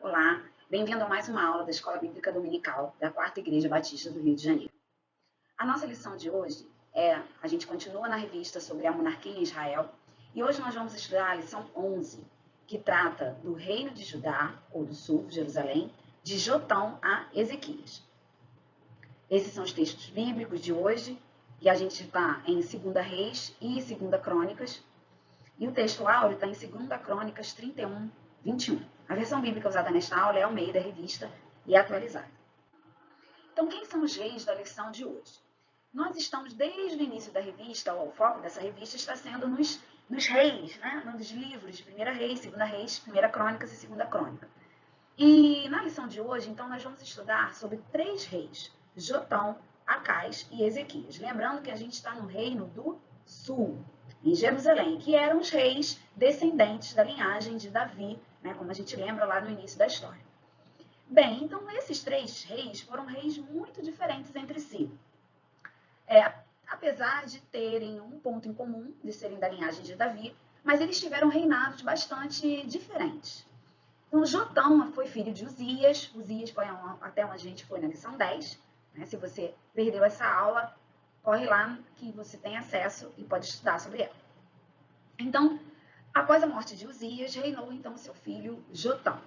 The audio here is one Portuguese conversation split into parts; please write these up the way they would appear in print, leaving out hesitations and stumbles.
Olá, bem-vindo a mais uma aula da Escola Bíblica Dominical da Quarta Igreja Batista do Rio de Janeiro. A nossa lição de hoje a gente continua na revista sobre a monarquia em Israel, e hoje nós vamos estudar a lição 11, que trata do reino de Judá, ou do sul, Jerusalém, de Jotão a Ezequias. Esses são os textos bíblicos de hoje, e a gente está em 2 Reis e 2 Crônicas, e o texto áureo está em 2 Crônicas 31, 21. A versão bíblica usada nesta aula é Almeida Revista e atualizada. Então, quem são os reis da lição de hoje? Nós estamos desde o início da revista, o foco dessa revista está sendo nos reis, né? Nos livros de 1 Reis, 2 Reis, 1 Crônicas e 2 Crônica. E na lição de hoje, então, nós vamos estudar sobre 3 reis, Jotão, Acais e Ezequias. Lembrando que a gente está no reino do sul, em Jerusalém, que eram os reis descendentes da linhagem de Davi, né, como a gente lembra lá no início da história. Bem, então esses 3 reis foram reis muito diferentes entre si. Apesar de terem um ponto em comum, de serem da linhagem de Davi, mas eles tiveram reinados bastante diferentes. Então, Jotão foi filho de Uzias. Uzias foi até onde a gente foi na lição 10. Né? Se você perdeu essa aula, corre lá que você tem acesso e pode estudar sobre ela. Então, após a morte de Uzias, reinou então seu filho Jotão.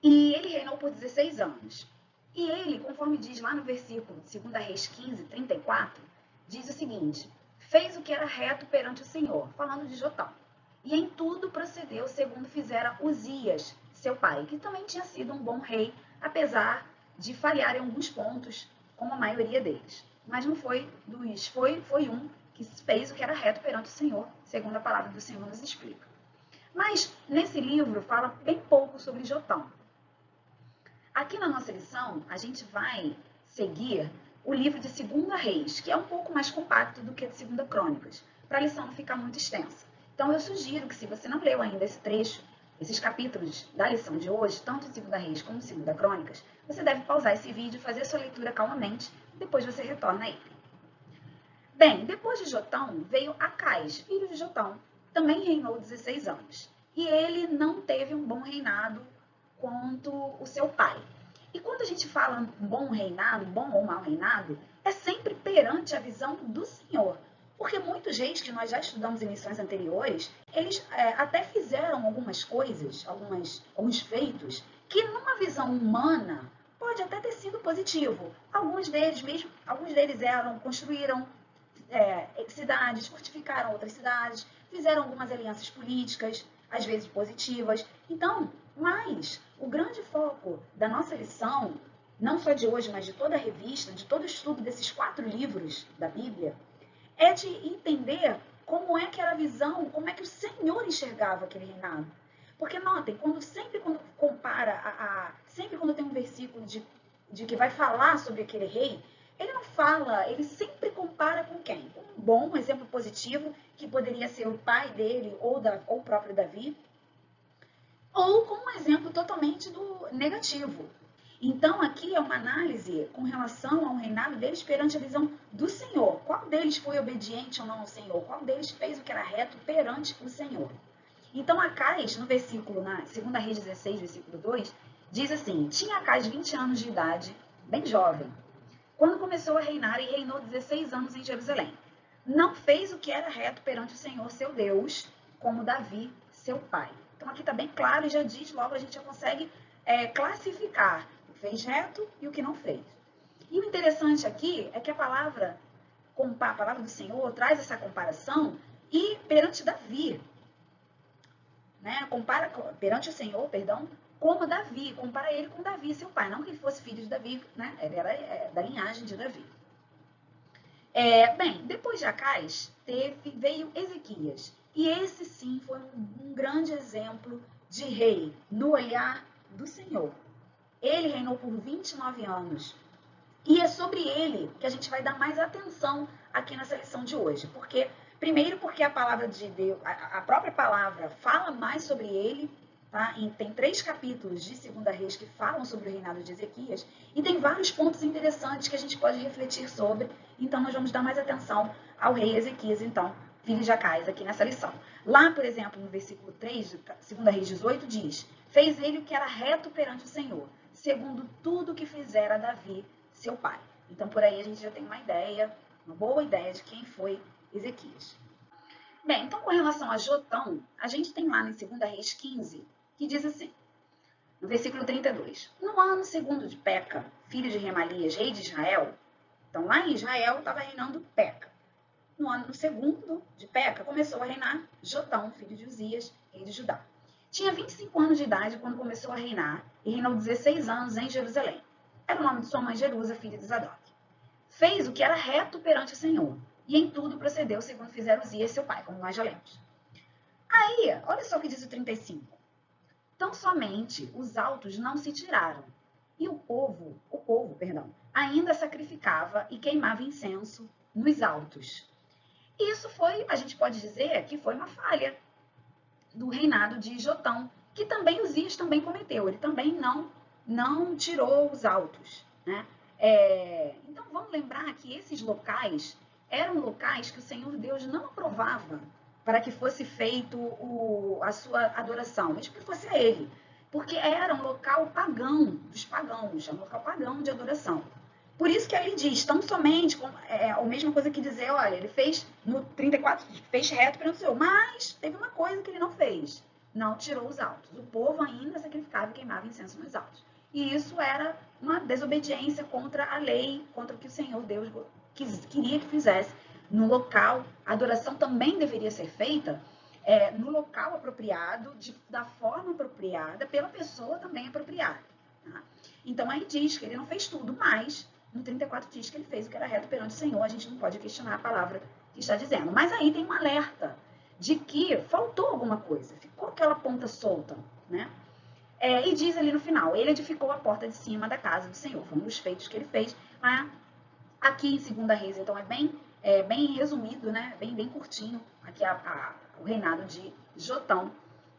E ele reinou por 16 anos. E ele, conforme diz lá no versículo de 2 Reis 15, 34, diz o seguinte: fez o que era reto perante o Senhor, falando de Jotão. E em tudo procedeu segundo fizera Uzias, seu pai, que também tinha sido um bom rei, apesar de falhar em alguns pontos, como a maioria deles. Mas não foi foi um que fez o que era reto perante o Senhor, segundo a palavra do Senhor nos explica. Mas nesse livro fala bem pouco sobre Jotão. Aqui na nossa lição, a gente vai seguir o livro de 2 Reis, que é um pouco mais compacto do que de 2 Crônicas, para a lição não ficar muito extensa. Então eu sugiro que, se você não leu ainda esse trecho, esses capítulos da lição de hoje, tanto em 2 Reis como em 2 Crônicas, você deve pausar esse vídeo, fazer sua leitura calmamente, e depois você retorna a ele. Bem, depois de Jotão veio Acais, filho de Jotão, também reinou 16 anos. E ele não teve um bom reinado quanto o seu pai. E quando a gente fala um bom reinado, bom ou mau reinado, é sempre perante a visão do Senhor. Porque muitos reis que nós já estudamos em lições anteriores, eles até fizeram algumas coisas, alguns feitos, que numa visão humana pode até ter sido positivo. Alguns deles construíram cidades, fortificaram outras cidades, fizeram algumas alianças políticas, às vezes positivas. Então, mas o grande foco da nossa lição, não só de hoje, mas de toda a revista, de todo o estudo desses 4 livros da Bíblia, é de entender como é que era a visão, como é que o Senhor enxergava aquele reinado. Porque notem, sempre quando compara, sempre quando tem um versículo de que vai falar sobre aquele rei, ele não fala, ele sempre compara com quem? Com um bom exemplo positivo, que poderia ser o pai dele ou o próprio Davi, ou com um exemplo totalmente negativo. Então, aqui é uma análise com relação ao reinado deles perante a visão do Senhor. Qual deles foi obediente ou não ao Senhor? Qual deles fez o que era reto perante o Senhor? Então, Acais, no versículo, na 2 Reis 16, versículo 2, diz assim: tinha Acais 20 anos de idade, bem jovem, quando começou a reinar, e reinou 16 anos em Jerusalém. Não fez o que era reto perante o Senhor, seu Deus, como Davi, seu pai. Então, aqui está bem claro e já diz, logo a gente já consegue classificar o que fez reto e o que não fez. E o interessante aqui é que a palavra do Senhor traz essa comparação e perante Davi, né? Perante o Senhor, perdão, como Davi, compara ele com Davi, seu pai. Não que ele fosse filho de Davi, né? Ele era da linhagem de Davi. Bem, depois de Acais, veio Ezequias. E esse sim foi um grande exemplo de rei no olhar do Senhor. Ele reinou por 29 anos. E é sobre ele que a gente vai dar mais atenção aqui nessa lição de hoje. Primeiro porque a palavra de Deus, a própria palavra fala mais sobre ele, tá? E tem 3 capítulos de 2 Reis que falam sobre o reinado de Ezequias, e tem vários pontos interessantes que a gente pode refletir sobre. Então, nós vamos dar mais atenção ao rei Ezequias, então, filho de Acais, aqui nessa lição. Lá, por exemplo, no versículo 3, 2 Reis 18, diz: Fez ele o que era reto perante o Senhor, segundo tudo que fizera Davi, seu pai. Então, por aí a gente já tem uma ideia, uma boa ideia de quem foi Ezequias. Bem, então com relação a Jotão, a gente tem lá em 2 Reis 15, que diz assim, no versículo 32, no ano segundo de Peca, filho de Remalias, rei de Israel, então lá em Israel estava reinando Peca. No ano segundo de Peca, começou a reinar Jotão, filho de Uzias, rei de Judá. Tinha 25 anos de idade quando começou a reinar e reinou 16 anos em Jerusalém. Era o nome de sua mãe Jerusa, filha de Zadok. Fez o que era reto perante o Senhor, e em tudo procedeu segundo fizeram Uzias seu pai, como nós já lemos. Aí, olha só o que diz o 35. Tão somente os altos não se tiraram, e o povo, ainda sacrificava e queimava incenso nos altos. Isso foi, a gente pode dizer que foi uma falha do reinado de Jotão, que também Uzias também cometeu. Ele também não tirou os altos, né? Então vamos lembrar que esses locais eram locais que o Senhor Deus não aprovava para que fosse feito a sua adoração, mas que fosse a Ele, porque era um local pagão dos pagãos, é um local pagão de adoração. Por isso que ele diz, tão somente, a mesma coisa que dizer, olha, ele fez no 34, fez reto perante o Senhor, mas teve uma coisa que ele não fez, não tirou os altos. O povo ainda sacrificava e queimava incenso nos altos. E isso era uma desobediência contra a lei, contra o que o Senhor Deus queria que fizesse. No local, a adoração também deveria ser feita no local apropriado, da forma apropriada, pela pessoa também apropriada. Tá? Então aí diz que ele não fez tudo, mas no 34 diz que ele fez o que era reto perante o Senhor. A gente não pode questionar a palavra que está dizendo. Mas aí tem um alerta de que faltou alguma coisa, ficou aquela ponta solta, né? E diz ali no final, ele edificou a porta de cima da casa do Senhor. Foi um dos feitos que ele fez. Mas aqui em 2 Reis, então é bem resumido, né? Bem curtinho aqui o reinado de Jotão.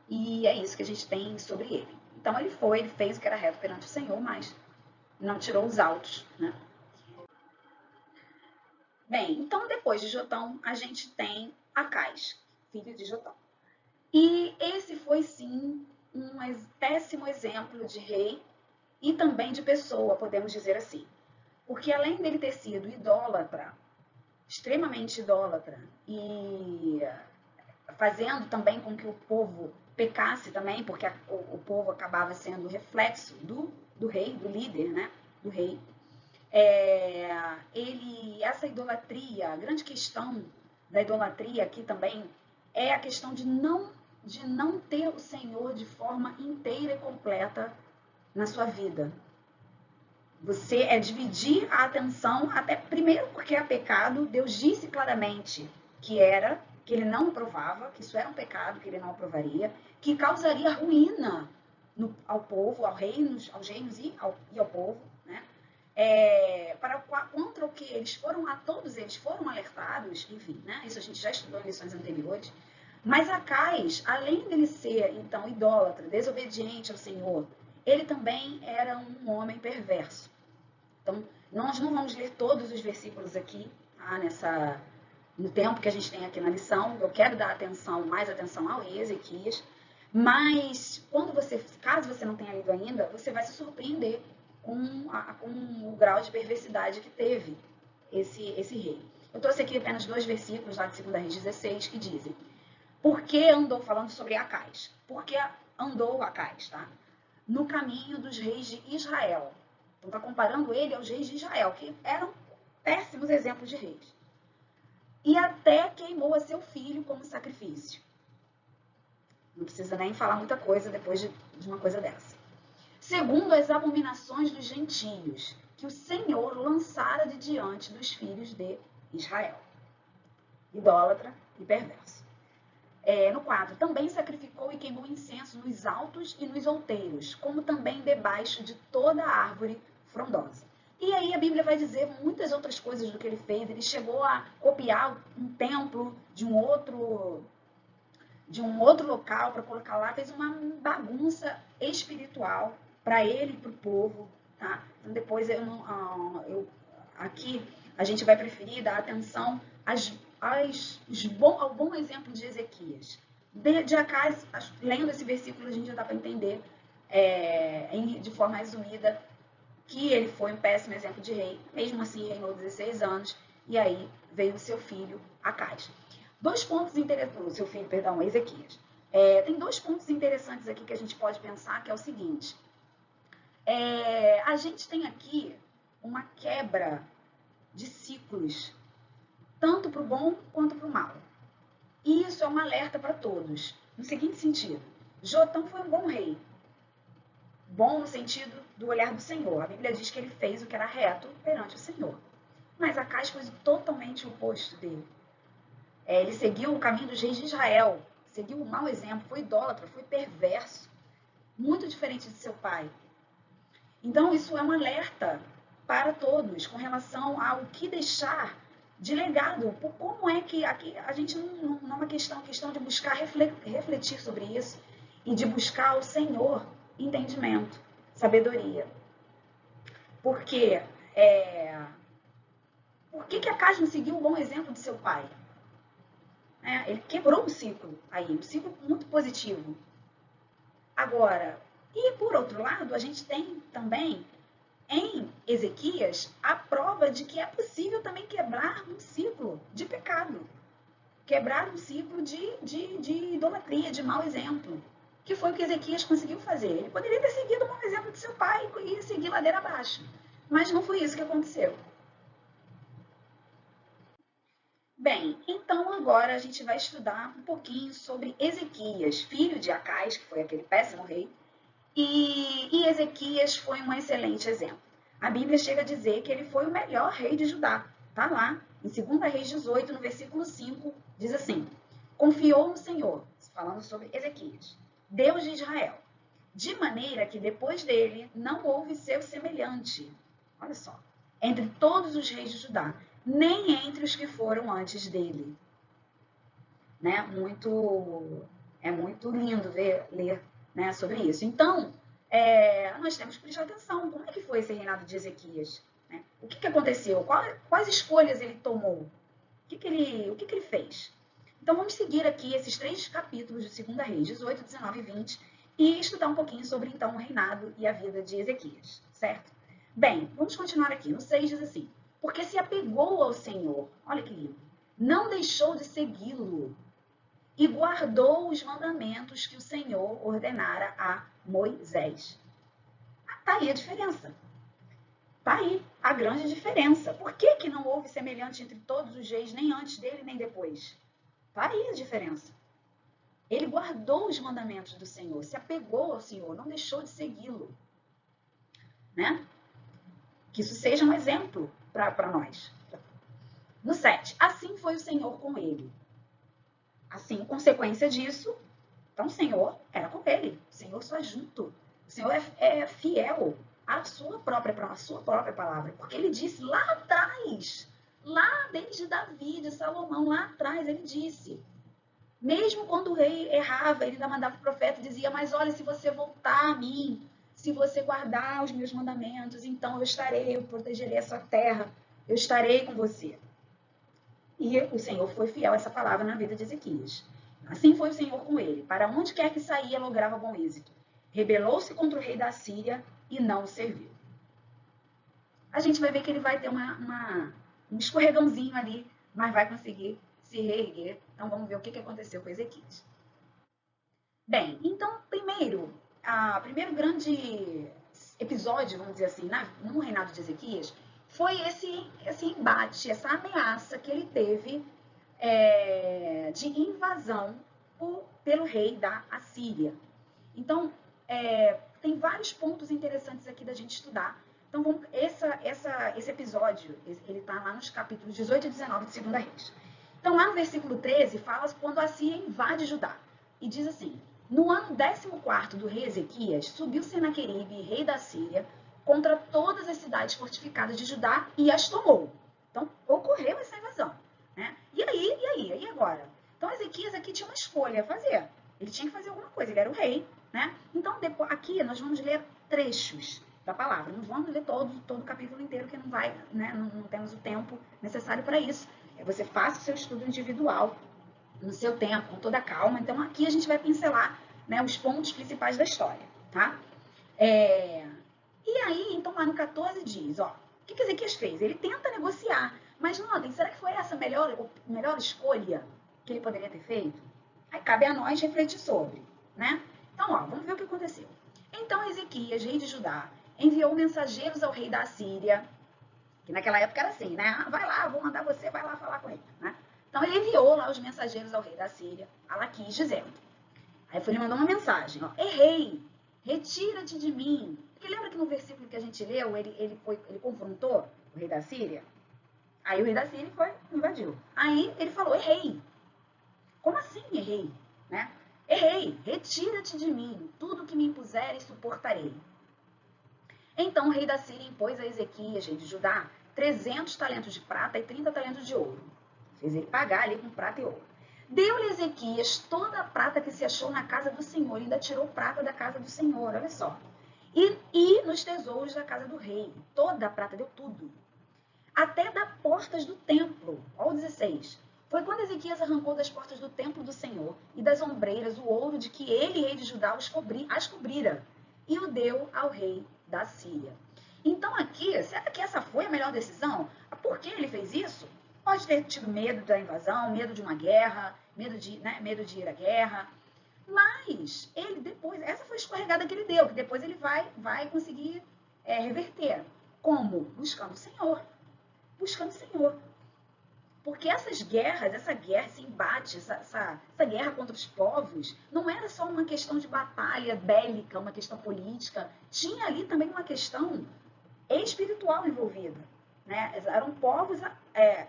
E é isso que a gente tem sobre ele. Então ele fez o que era reto perante o Senhor, mas não tirou os altos, né? Bem, então depois de Jotão, a gente tem Acais, filho de Jotão. E esse foi, sim, um péssimo exemplo de rei e também de pessoa, podemos dizer assim. Porque além dele ter sido idólatra, extremamente idólatra, e fazendo também com que o povo pecasse também, porque o povo acabava sendo reflexo do rei, do líder, né? Do rei. Essa idolatria, a grande questão da idolatria aqui também é a questão de não ter o Senhor de forma inteira e completa na sua vida. Você dividir a atenção, até primeiro porque é pecado, Deus disse claramente que ele não aprovava, que isso era um pecado, que ele não aprovaria, que causaria ruína ao povo, aos reinos e ao povo, né? Contra o que todos eles foram alertados, enfim, né? Isso a gente já estudou em lições anteriores. Mas Acais, além dele ser, então, idólatra, desobediente ao Senhor, ele também era um homem perverso. Então, nós não vamos ler todos os versículos aqui, tá? No tempo que a gente tem aqui na lição. Eu quero dar mais atenção ao rei Ezequias, mas caso você não tenha lido ainda, você vai se surpreender com o grau de perversidade que teve esse rei. Eu trouxe aqui apenas 2 versículos lá de 2 Reis 16 que dizem: por que andou, falando sobre Acais, por que andou Acais, tá? No caminho dos reis de Israel. Então está comparando ele aos reis de Israel, que eram péssimos exemplos de reis. E até queimou a seu filho como sacrifício. Não precisa nem falar muita coisa depois de uma coisa dessa. Segundo as abominações dos gentios, que o Senhor lançara de diante dos filhos de Israel. Idólatra e perverso. No 4, também sacrificou e queimou incenso nos altos e nos outeiros, como também debaixo de toda árvore frondosa. E aí a Bíblia vai dizer muitas outras coisas do que ele fez. Ele chegou a copiar um templo de um outro local para colocar lá, fez uma bagunça espiritual para ele e para o povo, tá? Então depois aqui a gente vai preferir dar atenção ao bom exemplo de Ezequias. De Acais, lendo esse versículo, a gente já dá para entender de forma resumida, que ele foi um péssimo exemplo de rei, mesmo assim reinou 16 anos, e aí veio o seu filho, Acais. Dois pontos interessantes, o seu filho, perdão, Ezequias. Tem dois pontos interessantes aqui que a gente pode pensar, que é o seguinte, a gente tem aqui uma quebra de ciclos, tanto para o bom quanto para o mal. E isso é um alerta para todos, no seguinte sentido, Jotão foi um bom rei, bom no sentido do olhar do Senhor. A Bíblia diz que ele fez o que era reto perante o Senhor. Mas Acais foi totalmente o oposto dele. Ele seguiu o caminho dos reis de Israel, seguiu um mau exemplo, foi idólatra, foi perverso, muito diferente de seu pai. Então, isso é um alerta para todos com relação ao que deixar de legado. Como é que aqui a gente não é uma questão de buscar refletir sobre isso e de buscar ao Senhor entendimento, sabedoria. Porque por que Acais não seguiu o bom exemplo de seu pai? Ele quebrou um ciclo aí, um ciclo muito positivo. Agora, e por outro lado, a gente tem também em Ezequias a prova de que é possível também quebrar um ciclo de pecado, quebrar um ciclo de idolatria, de mau exemplo, que foi o que Ezequias conseguiu fazer. Ele poderia ter seguido o mau exemplo de seu pai e seguir ladeira abaixo, mas não foi isso que aconteceu. Bem, então agora a gente vai estudar um pouquinho sobre Ezequias, filho de Acais, que foi aquele péssimo rei, e Ezequias foi um excelente exemplo. A Bíblia chega a dizer que ele foi o melhor rei de Judá. Está lá, em 2 Reis 18, no versículo 5, diz assim: confiou no Senhor, falando sobre Ezequias, Deus de Israel, de maneira que depois dele não houve seu semelhante. Olha só, entre todos os reis de Judá, nem entre os que foram antes dele. Né? É muito lindo ler, né, sobre isso. Então, nós temos que prestar atenção. Como é que foi esse reinado de Ezequias? Né? O que aconteceu? Quais escolhas ele tomou? O que ele fez? Então, vamos seguir aqui esses 3 capítulos de 2 Reis, 18, 19 e 20, e estudar um pouquinho sobre, então, o reinado e a vida de Ezequias, certo? Bem, vamos continuar aqui. No 6 diz assim: porque se apegou ao Senhor, olha que lindo, não deixou de segui-lo, e guardou os mandamentos que o Senhor ordenara a Moisés. Está aí a diferença. Está aí a grande diferença. Por que não houve semelhante entre todos os reis, nem antes dele, nem depois? Está aí a diferença. Ele guardou os mandamentos do Senhor, se apegou ao Senhor, não deixou de segui-lo. Né? Que isso seja um exemplo para nós. No 7, assim foi o Senhor com ele. Assim, consequência disso, então o Senhor era com ele. O Senhor só junto. O Senhor é fiel à sua própria palavra. Porque ele disse lá atrás, lá desde Davi, de Salomão, lá atrás, ele disse. Mesmo quando o rei errava, ele ainda mandava o profeta e dizia: mas olha, se você voltar a mim, se você guardar os meus mandamentos, então eu protegerei a sua terra, eu estarei com você. E o Senhor foi fiel a essa palavra na vida de Ezequias. Assim foi o Senhor com ele. Para onde quer que saía, lograva bom êxito. Rebelou-se contra o rei da Síria e não o serviu. A gente vai ver que ele vai ter um escorregãozinho ali, mas vai conseguir se reerguer. Então vamos ver o que aconteceu com Ezequias. Bem, então primeiro grande episódio, vamos dizer assim, no reinado de Ezequias, foi esse embate, essa ameaça que ele teve de invasão pelo rei da Assíria. Então, tem vários pontos interessantes aqui da gente estudar. Então, esse episódio, ele está lá nos capítulos 18 e 19 de 2 Reis. Então, lá no versículo 13, fala quando a Assíria invade Judá. E diz assim: no ano 14º do rei Ezequias, subiu Senaqueribe, rei da Síria, contra todas as cidades fortificadas de Judá e as tomou. Então, ocorreu essa invasão. Né? E aí agora? Então, Ezequias aqui tinha uma escolha a fazer. Ele tinha que fazer alguma coisa, ele era o rei. Né? Então, aqui nós vamos ler trechos da palavra. Não vamos ler todo o capítulo inteiro, que não vai, né? Não temos o tempo necessário para isso. Você faça o seu estudo individual, no seu tempo, com toda a calma. Então, aqui a gente vai pincelar, né, os pontos principais da história. Tá? E aí, então lá no 14 diz, ó, o que Ezequias fez? Ele tenta negociar, mas notem, será que foi essa a melhor escolha que ele poderia ter feito? Aí cabe a nós refletir sobre, né? Então, ó, vamos ver o que aconteceu. Então Ezequias, rei de Judá, enviou mensageiros ao rei da Síria, que naquela época era assim, né? Ah, vai lá, vou mandar você, vai lá falar com ele, né? Então ele enviou lá os mensageiros ao rei da Síria, a Laquis, dizendo. Aí ele mandou uma mensagem, ó, errei, retira-te de mim. Porque lembra que no versículo que a gente leu, ele confrontou o rei da Síria? Aí o rei da Síria invadiu. Aí ele falou, errei. Como assim errei? Né? Errei, retira-te de mim, tudo que me impuseres suportarei. Então o rei da Síria impôs a Ezequias, rei de Judá, 300 talentos de prata e 30 talentos de ouro. Fez ele pagar ali com prata e ouro. Deu-lhe Ezequias toda a prata que se achou na casa do Senhor, ainda tirou prata da casa do Senhor, olha só. E nos tesouros da casa do rei, toda a prata, deu tudo. Até das portas do templo, olha o 16. Foi quando Ezequias arrancou das portas do templo do Senhor e das ombreiras o ouro de que ele, rei de Judá, as cobrira, e o deu ao rei da Síria. Então aqui, será que essa foi a melhor decisão? Por que ele fez isso? Pode ter tido medo da invasão, medo de uma guerra, medo de ir à guerra. Mas ele depois, essa foi a escorregada que ele deu, que depois ele vai conseguir reverter. Como? Buscando o Senhor. Buscando o Senhor. Porque essas guerras, esse embate, essa guerra contra os povos, não era só uma questão de batalha bélica, uma questão política. Tinha ali também uma questão espiritual envolvida. Né? Eram povos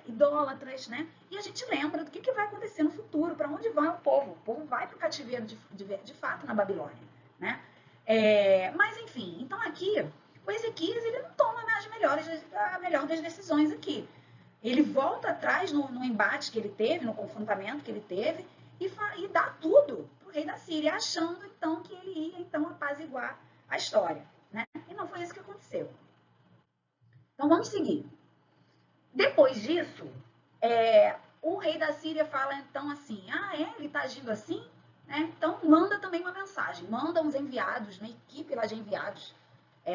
idólatras, né? E a gente lembra do que vai acontecer no futuro, para onde vai o povo. O povo vai para o cativeiro de fato na Babilônia. Né? Mas, enfim, então aqui, o Ezequias ele não toma a melhor das decisões aqui. Ele volta atrás no embate que ele teve, no confrontamento que ele teve, e dá tudo para o rei da Síria, achando então que ele ia então apaziguar a história. Né? E não foi isso que aconteceu. Então vamos seguir. Depois disso, o rei da Síria fala então assim, ele está agindo assim? Então manda também uma mensagem, manda uns enviados, uma equipe lá de enviados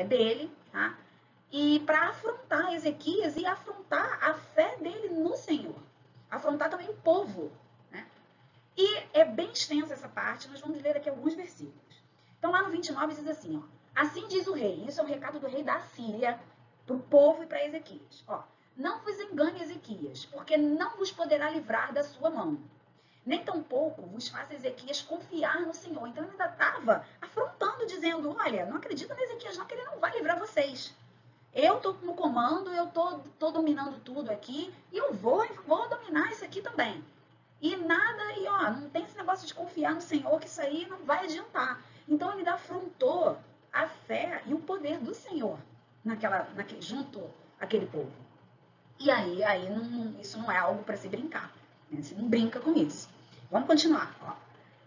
dele, tá? E para afrontar Ezequias e afrontar a fé dele no Senhor. Afrontar também o povo. Né? E é bem extensa essa parte, nós vamos ler aqui alguns versículos. Então lá no 29 diz assim, ó, assim diz o rei, isso é o recado do rei da Síria, para o povo e para Ezequias. Ó, não vos engane, Ezequias, porque não vos poderá livrar da sua mão. Nem tampouco vos faça Ezequias confiar no Senhor. Então ele ainda estava afrontando, dizendo, olha, não acredita no Ezequias não, que ele não vai livrar vocês. Eu estou no comando, eu estou dominando tudo aqui, e eu vou dominar isso aqui também. E nada, não tem esse negócio de confiar no Senhor, que isso aí não vai adiantar. Então ele afrontou a fé e o poder do Senhor junto àquele povo. E aí isso não é algo para se brincar. Né? Você não brinca com isso. Vamos continuar. Ó.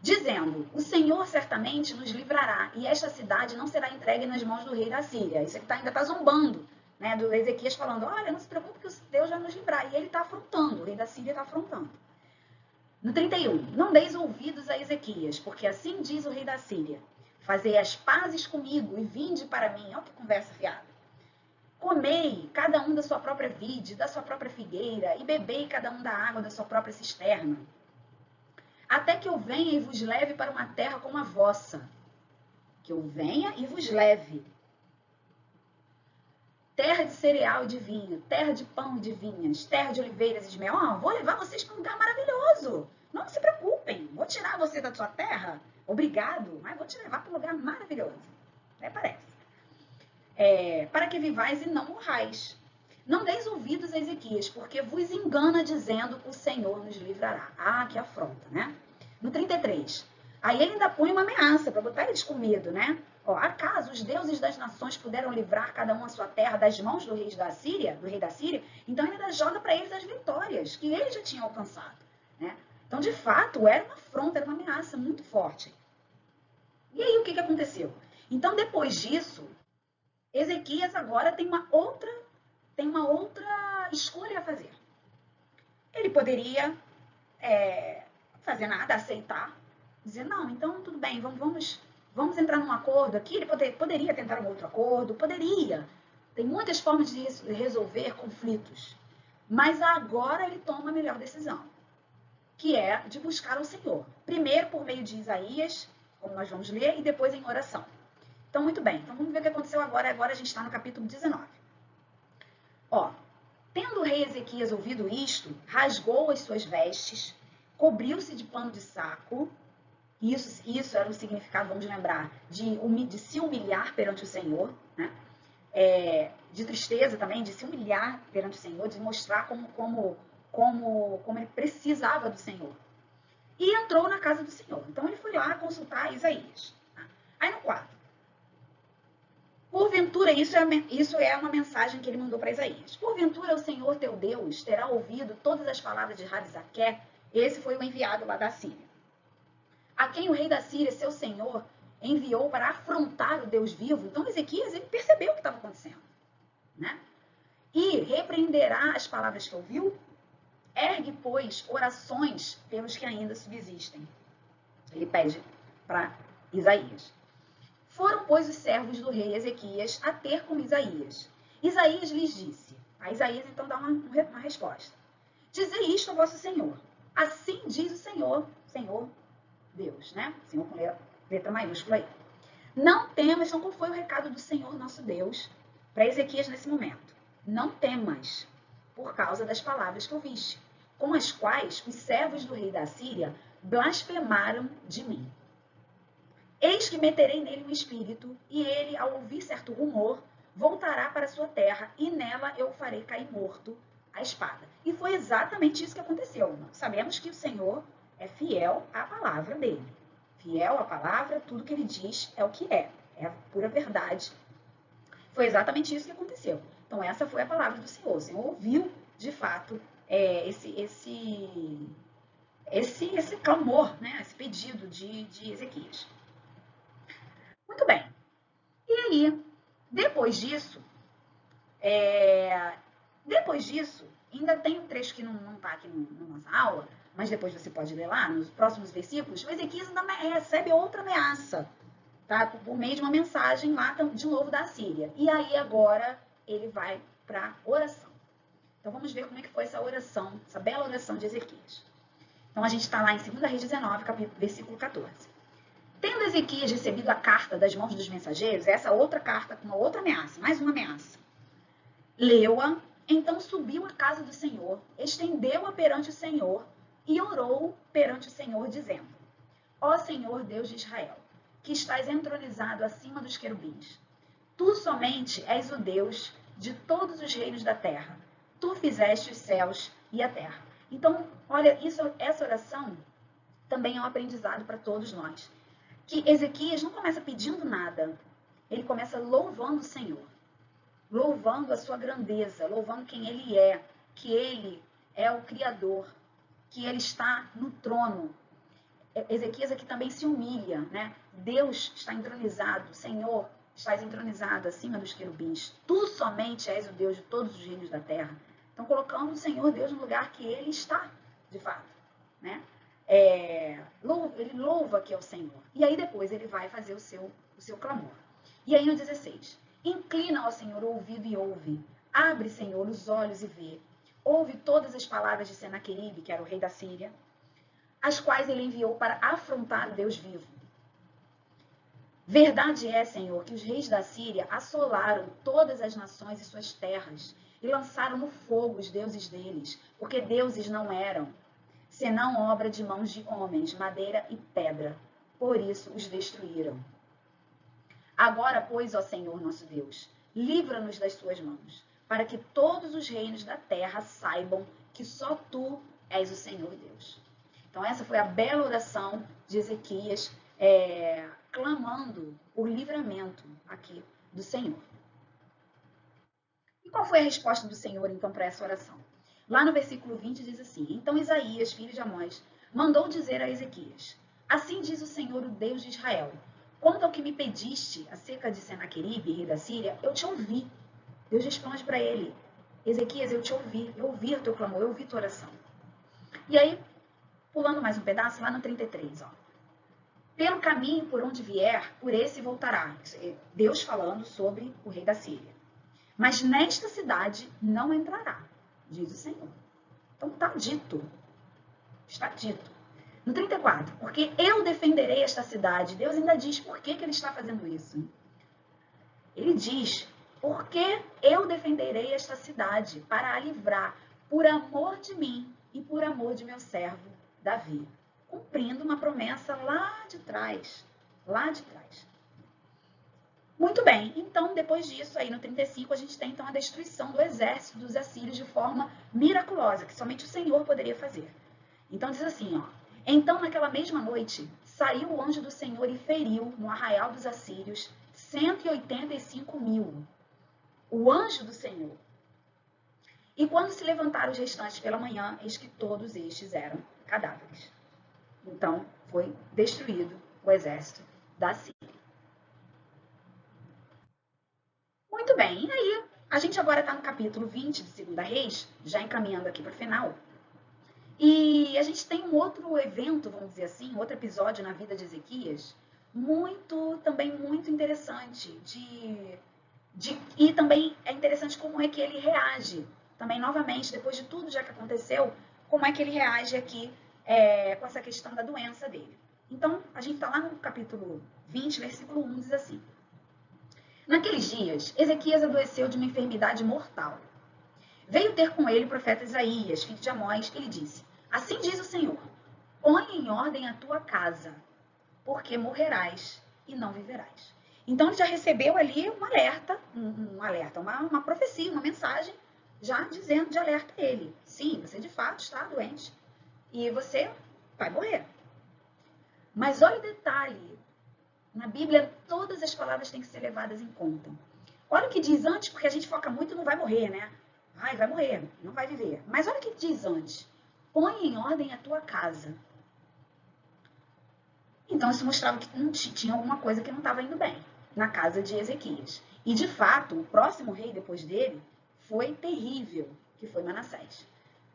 Dizendo, o Senhor certamente nos livrará, e esta cidade não será entregue nas mãos do rei da Síria. Isso aqui ainda está zombando, né? Do Ezequias falando, olha, não se preocupe que Deus vai nos livrar. E ele está afrontando, o rei da Síria está afrontando. No 31, não deis ouvidos a Ezequias, porque assim diz o rei da Síria, fazei as pazes comigo e vinde para mim. Olha que conversa fiada. Comei cada um da sua própria vide, da sua própria figueira, e bebei cada um da água da sua própria cisterna. Até que eu venha e vos leve para uma terra como a vossa. Que eu venha e vos leve. Terra de cereal e de vinho, terra de pão e de vinhas, terra de oliveiras e de mel. Vou levar vocês para um lugar maravilhoso. Não se preocupem, vou tirar você da sua terra. Obrigado, mas vou te levar para um lugar maravilhoso. Parece. Para que vivais e não morrais. Não deis ouvidos a Ezequias, porque vos engana dizendo que o Senhor nos livrará. Que afronta, né? No 33. Aí ele ainda põe uma ameaça para botar eles com medo, né? Acaso os deuses das nações puderam livrar cada um a sua terra das mãos do rei da Síria? Então ele ainda joga para eles as vitórias que ele já tinha alcançado, né? Então, de fato, era uma afronta, era uma ameaça muito forte. E aí o que aconteceu? Então, depois disso, Ezequias agora tem uma outra escolha a fazer. Ele poderia fazer nada, aceitar, dizer, não, então tudo bem, vamos Vamos entrar num acordo aqui? Ele poderia tentar um outro acordo? Poderia. Tem muitas formas de resolver conflitos. Mas agora ele toma a melhor decisão, que é de buscar o Senhor. Primeiro por meio de Isaías, como nós vamos ler, e depois em oração. Então, muito bem. Então, vamos ver o que aconteceu agora. Agora a gente está no capítulo 19. Ó, tendo o rei Ezequias ouvido isto, rasgou as suas vestes, cobriu-se de pano de saco. Isso era o significado, vamos lembrar, de se humilhar perante o Senhor, né? De tristeza também, de se humilhar perante o Senhor, de mostrar como ele precisava do Senhor. E entrou na casa do Senhor. Então ele foi lá consultar Isaías. Tá? Aí no 4. Porventura, isso é uma mensagem que ele mandou para Isaías. Porventura o Senhor teu Deus terá ouvido todas as palavras de Rabsaqué. Esse foi o enviado lá da Síria. A quem o rei da Síria, seu senhor, enviou para afrontar o Deus vivo. Então Ezequias, ele percebeu o que estava acontecendo, né? E repreenderá as palavras que ouviu. Ergue, pois, orações pelos que ainda subsistem. Ele pede para Isaías. Foram, pois, os servos do rei Ezequias a ter com Isaías. Isaías lhes disse. A Isaías, então, dá uma resposta. Dizei isto ao vosso Senhor. Assim diz o Senhor Deus, né? Senhor com letra maiúscula aí. Não temas, então qual foi o recado do Senhor nosso Deus para Ezequias nesse momento? Não temas, por causa das palavras que ouviste, com as quais os servos do rei da Síria blasfemaram de mim. Eis que meterei nele um espírito, e ele, ao ouvir certo rumor, voltará para a sua terra, e nela eu o farei cair morto à espada. E foi exatamente isso que aconteceu. Nós sabemos que o Senhor é fiel à palavra dele. Fiel à palavra, tudo que ele diz é o que é a pura verdade. Foi exatamente isso que aconteceu. Então, essa foi a palavra do Senhor. O Senhor ouviu, de fato, esse clamor, né? Esse pedido de Ezequias. Muito bem. E aí, depois disso, ainda tem um trecho que não está aqui na nossa aula, mas depois você pode ler lá, nos próximos versículos, o Ezequias ainda recebe outra ameaça, tá? Por meio de uma mensagem lá, de novo, da Síria. E aí, agora, ele vai para oração. Então, vamos ver como é que foi essa oração, essa bela oração de Ezequias. Então, a gente está lá em 2 Reis 19, versículo 14. Tendo Ezequias recebido a carta das mãos dos mensageiros, essa outra carta com uma outra ameaça, mais uma ameaça, leu-a, então subiu à casa do Senhor, estendeu-a perante o Senhor e orou perante o Senhor, dizendo: Ó Senhor Deus de Israel, que estás entronizado acima dos querubins, tu somente és o Deus de todos os reinos da terra. Tu fizeste os céus e a terra. Então, olha, essa oração também é um aprendizado para todos nós. Que Ezequias não começa pedindo nada, ele começa louvando o Senhor, louvando a sua grandeza, louvando quem ele é, que ele é o Criador, que ele está no trono. Ezequias aqui também se humilha, né? Deus está entronizado, Senhor, estás entronizado acima dos querubins. Tu somente és o Deus de todos os reinos da terra. Então, colocando o Senhor Deus no lugar que ele está, de fato, né? Ele louva que é o Senhor. E aí depois ele vai fazer o seu clamor. E aí no 16. Inclina ao Senhor o ouvido e ouve. Abre, Senhor, os olhos e vê. Ouve todas as palavras de Senaqueribe, que era o rei da Síria, as quais ele enviou para afrontar o Deus vivo. Verdade é, Senhor, que os reis da Síria assolaram todas as nações e suas terras e lançaram no fogo os deuses deles, porque deuses não eram, senão obra de mãos de homens, madeira e pedra. Por isso os destruíram. Agora, pois, ó Senhor nosso Deus, livra-nos das suas mãos, para que todos os reinos da terra saibam que só tu és o Senhor Deus. Então, essa foi a bela oração de Ezequias, clamando por livramento aqui do Senhor. E qual foi a resposta do Senhor, então, para essa oração? Lá no versículo 20 diz assim: Então Isaías, filho de Amós, mandou dizer a Ezequias: Assim diz o Senhor, o Deus de Israel: Quanto ao que me pediste acerca de Senaqueribe, rei da Síria, eu te ouvi. Deus responde para ele: Ezequias, eu te ouvi, eu ouvi o teu clamor, eu ouvi tua oração. E aí, pulando mais um pedaço, lá no 33, ó. Pelo caminho por onde vier, por esse voltará. Deus falando sobre o rei da Síria. Mas nesta cidade não entrará, diz o Senhor. Então está dito. Está dito. No 34, porque eu defenderei esta cidade. Deus ainda diz por que ele está fazendo isso. Ele diz, porque eu defenderei esta cidade para a livrar por amor de mim e por amor de meu servo Davi. Cumprindo uma promessa lá de trás. Lá de trás. Muito bem, então depois disso, aí no 35, a gente tem então a destruição do exército dos assírios de forma miraculosa, que somente o Senhor poderia fazer. Então diz assim, ó. Então naquela mesma noite, saiu o anjo do Senhor e feriu no arraial dos assírios 185.000. O anjo do Senhor. E quando se levantaram os restantes pela manhã, eis que todos estes eram cadáveres. Então foi destruído o exército da Síria. Muito bem, e aí a gente agora está no capítulo 20 de 2 Reis, já encaminhando aqui para o final. E a gente tem um outro evento, vamos dizer assim, outro episódio na vida de Ezequias, também muito interessante. E também é interessante como é que ele reage. Também, novamente, depois de tudo já que aconteceu, como é que ele reage aqui com essa questão da doença dele. Então, a gente está lá no capítulo 20, versículo 1, diz assim. Naqueles dias, Ezequias adoeceu de uma enfermidade mortal. Veio ter com ele o profeta Isaías, filho de Amós, e lhe disse, assim diz o Senhor, põe em ordem a tua casa, porque morrerás e não viverás. Então ele já recebeu ali um alerta, uma profecia, uma mensagem, já dizendo de alerta a ele. Sim, você de fato está doente e você vai morrer. Mas olha o detalhe, na Bíblia todas as palavras têm que ser levadas em conta. Olha o que diz antes, porque a gente foca muito no vai morrer, né? Ai, vai morrer, não vai viver. Mas olha o que diz antes. Põe em ordem a tua casa. Então isso mostrava que tinha alguma coisa que não estava indo bem na casa de Ezequias. E de fato, o próximo rei depois dele foi terrível, que foi Manassés.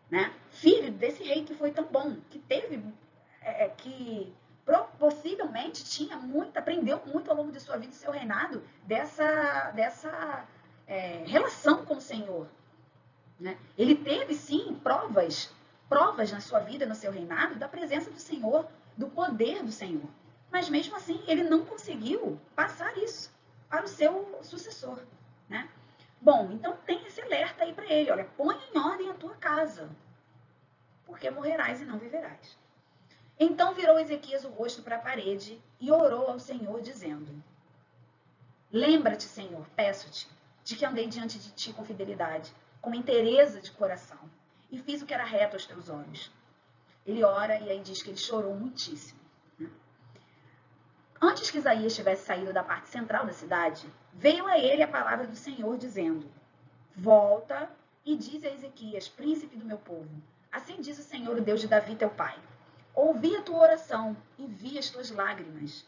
Né? Filho desse rei que foi tão bom, que teve, que possivelmente aprendeu muito ao longo de sua vida e seu reinado dessa relação com o Senhor. Né? Ele teve, sim, provas na sua vida, no seu reinado, da presença do Senhor, do poder do Senhor. Mas mesmo assim, ele não conseguiu passar isso para o seu sucessor. Né? Bom, então tem esse alerta aí para ele. Olha, põe em ordem a tua casa, porque morrerás e não viverás. Então virou Ezequias o rosto para a parede e orou ao Senhor, dizendo, lembra-te, Senhor, peço-te, de que andei diante de ti com fidelidade, com inteireza de coração, e fiz o que era reto aos teus olhos. Ele ora e aí diz que ele chorou muitíssimo. Antes que Isaías tivesse saído da parte central da cidade, veio a ele a palavra do Senhor, dizendo, volta e diz a Ezequias, príncipe do meu povo, assim diz o Senhor, o Deus de Davi, teu pai, ouvi a tua oração e vi as tuas lágrimas.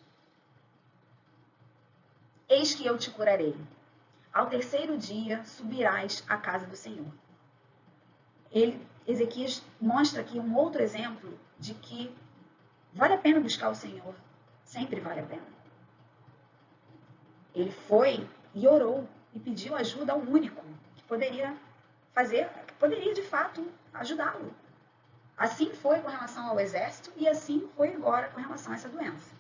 Eis que eu te curarei. Ao terceiro dia subirás à casa do Senhor. Ezequias mostra aqui um outro exemplo de que vale a pena buscar o Senhor. Sempre vale a pena. Ele foi e orou e pediu ajuda ao único que poderia de fato ajudá-lo. Assim foi com relação ao exército e assim foi agora com relação a essa doença.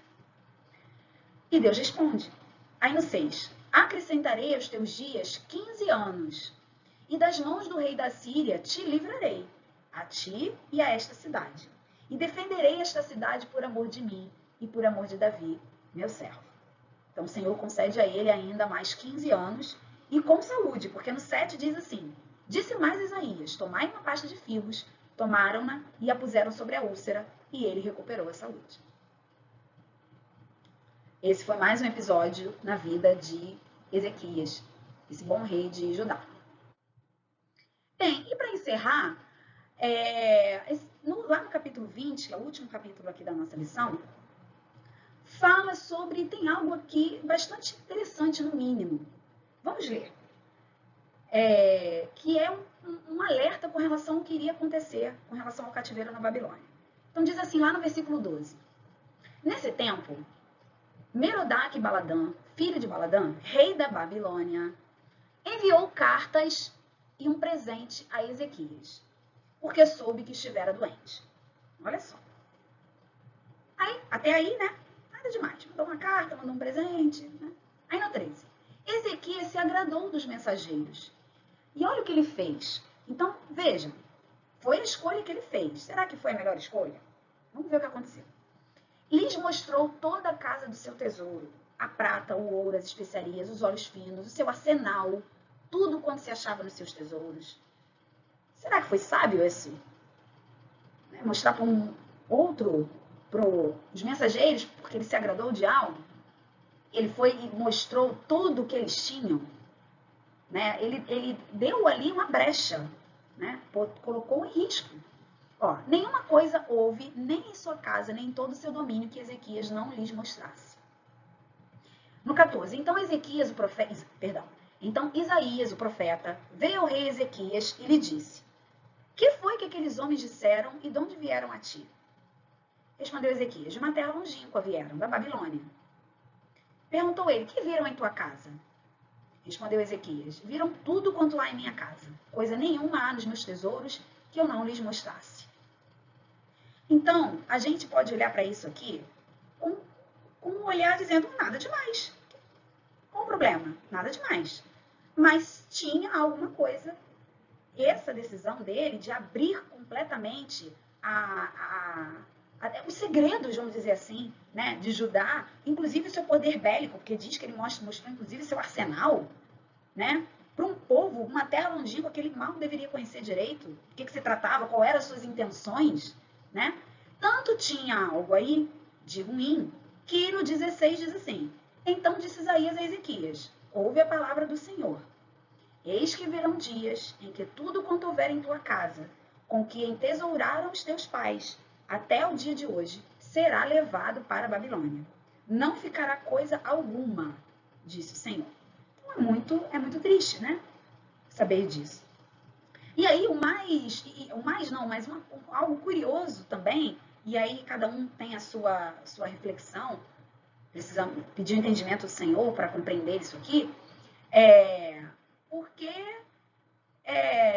E Deus responde. Aí no 6, acrescentarei aos teus dias 15 anos, e das mãos do rei da Síria te livrarei, a ti e a esta cidade. E defenderei esta cidade por amor de mim e por amor de Davi, meu servo. Então o Senhor concede a ele ainda mais 15 anos e com saúde, porque no 7 diz assim, disse mais Isaías, tomai uma pasta de figos, tomaram-na e a puseram sobre a úlcera, e ele recuperou a saúde. Esse foi mais um episódio na vida de Ezequias, esse bom rei de Judá. Bem, e para encerrar, lá no capítulo 20, que é o último capítulo aqui da nossa lição, tem algo aqui bastante interessante no mínimo. Vamos ler. Que é um alerta com relação ao que iria acontecer com relação ao cativeiro na Babilônia. Então diz assim lá no versículo 12. Nesse tempo, Merodach-Baladã, filho de Baladã, rei da Babilônia, enviou cartas e um presente a Ezequias, porque soube que estivera doente. Olha só. Aí, até aí, né? Nada demais. Mandou uma carta, mandou um presente. Né? Aí no 13. Ezequias se agradou dos mensageiros. E olha o que ele fez. Então, vejam. Foi a escolha que ele fez. Será que foi a melhor escolha? Vamos ver o que aconteceu. Lhes mostrou toda a casa do seu tesouro. A prata, o ouro, as especiarias, os óleos finos, o seu arsenal. Tudo quanto se achava nos seus tesouros. Será que foi sábio esse? Né? Mostrar para um outro, para os mensageiros, porque ele se agradou de algo? Ele foi e mostrou tudo o que eles tinham. Né? Ele deu ali uma brecha. Né? Colocou em risco. Ó, nenhuma coisa houve, nem em sua casa, nem em todo o seu domínio, que Ezequias não lhes mostrasse. No 14, então Isaías, o profeta, veio ao rei Ezequias e lhe disse: que foi que aqueles homens disseram e de onde vieram a ti? Respondeu Ezequias: de uma terra longínqua vieram, da Babilônia. Perguntou ele: que viram em tua casa? Respondeu Ezequias: viram tudo quanto há em minha casa. Coisa nenhuma há nos meus tesouros que eu não lhes mostrasse. Então, a gente pode olhar para isso aqui com um olhar dizendo nada demais. Qual o problema? Nada demais. Mas tinha alguma coisa. Essa decisão dele de abrir completamente os segredos, vamos dizer assim, né, de Judá, inclusive o seu poder bélico, porque diz que ele mostrou inclusive seu arsenal, né, para um povo, uma terra longínqua que ele mal deveria conhecer direito, do que se tratava, qual eram as suas intenções, né? Tanto tinha algo aí de ruim, que no 16 diz assim: então disse Isaías a Ezequias: ouve a palavra do Senhor. Eis que virão dias em que tudo quanto houver em tua casa, com que entesouraram os teus pais, até o dia de hoje, será levado para a Babilônia. Não ficará coisa alguma, disse o Senhor. Então é muito triste, né? Saber disso. E aí algo curioso também, e aí cada um tem a sua reflexão, precisa pedir o entendimento do Senhor para compreender isso aqui, porque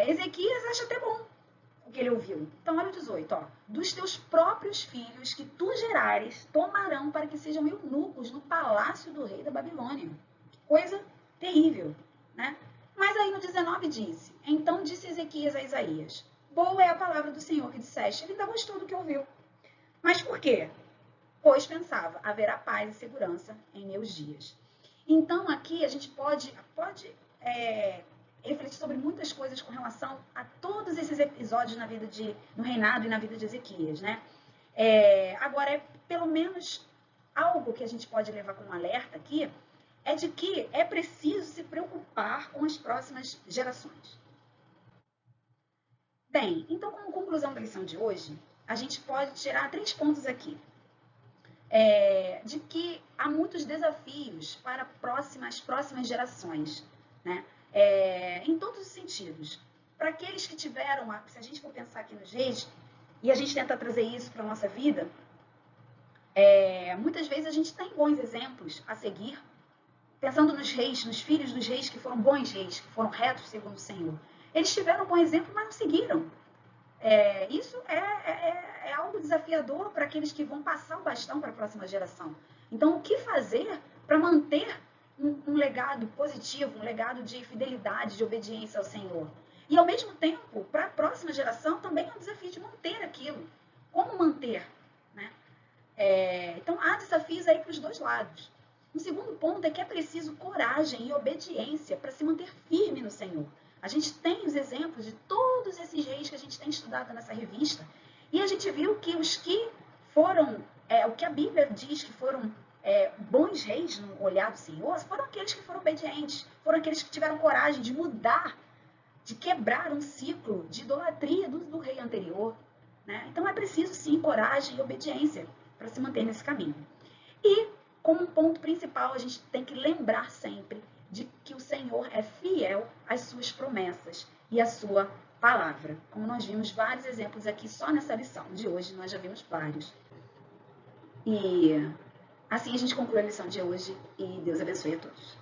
Ezequias acha até bom o que ele ouviu. Então, olha o 18, ó. Dos teus próprios filhos que tu gerares, tomarão para que sejam eunucos no palácio do rei da Babilônia. Que coisa terrível, né? Mas aí no 19 disse: então disse Ezequias a Isaías: boa é a palavra do Senhor que disseste. Ele ainda gostou do que ouviu. Mas por quê? Pois pensava: haverá paz e segurança em meus dias. Então aqui a gente pode refletir sobre muitas coisas com relação a todos esses episódios no reinado e na vida de Ezequias, né? Agora, pelo menos algo que a gente pode levar como alerta aqui é de que é preciso se preocupar com as próximas gerações. Bem, então, como conclusão da lição de hoje, a gente pode tirar 3 pontos aqui. De que há muitos desafios para as próximas gerações, né? Em todos os sentidos. Para aqueles que tiveram, se a gente for pensar aqui nos reis, e a gente tenta trazer isso para a nossa vida, muitas vezes a gente tem bons exemplos a seguir, pensando nos reis, nos filhos dos reis que foram bons reis, que foram retos segundo o Senhor. Eles tiveram um bom exemplo, mas não seguiram. Isso é algo desafiador para aqueles que vão passar o bastão para a próxima geração. Então, o que fazer para manter um legado positivo, um legado de fidelidade, de obediência ao Senhor? E, ao mesmo tempo, para a próxima geração, também é um desafio de manter aquilo. Como manter? Né? Então, há desafios aí para os dois lados. O segundo ponto é que é preciso coragem e obediência para se manter firme no Senhor. A gente tem os exemplos de todos esses reis que a gente tem estudado nessa revista, e a gente viu que os que foram, o que a Bíblia diz que foram bons reis no olhar do Senhor, foram aqueles que foram obedientes, foram aqueles que tiveram coragem de mudar, de quebrar um ciclo de idolatria do rei anterior. Né? Então é preciso sim coragem e obediência para se manter nesse caminho. E, como um ponto principal, a gente tem que lembrar sempre de que o Senhor é fiel às suas promessas e à sua palavra. Como nós vimos vários exemplos aqui só nessa lição de hoje, nós já vimos vários. E assim a gente conclui a lição de hoje e Deus abençoe a todos.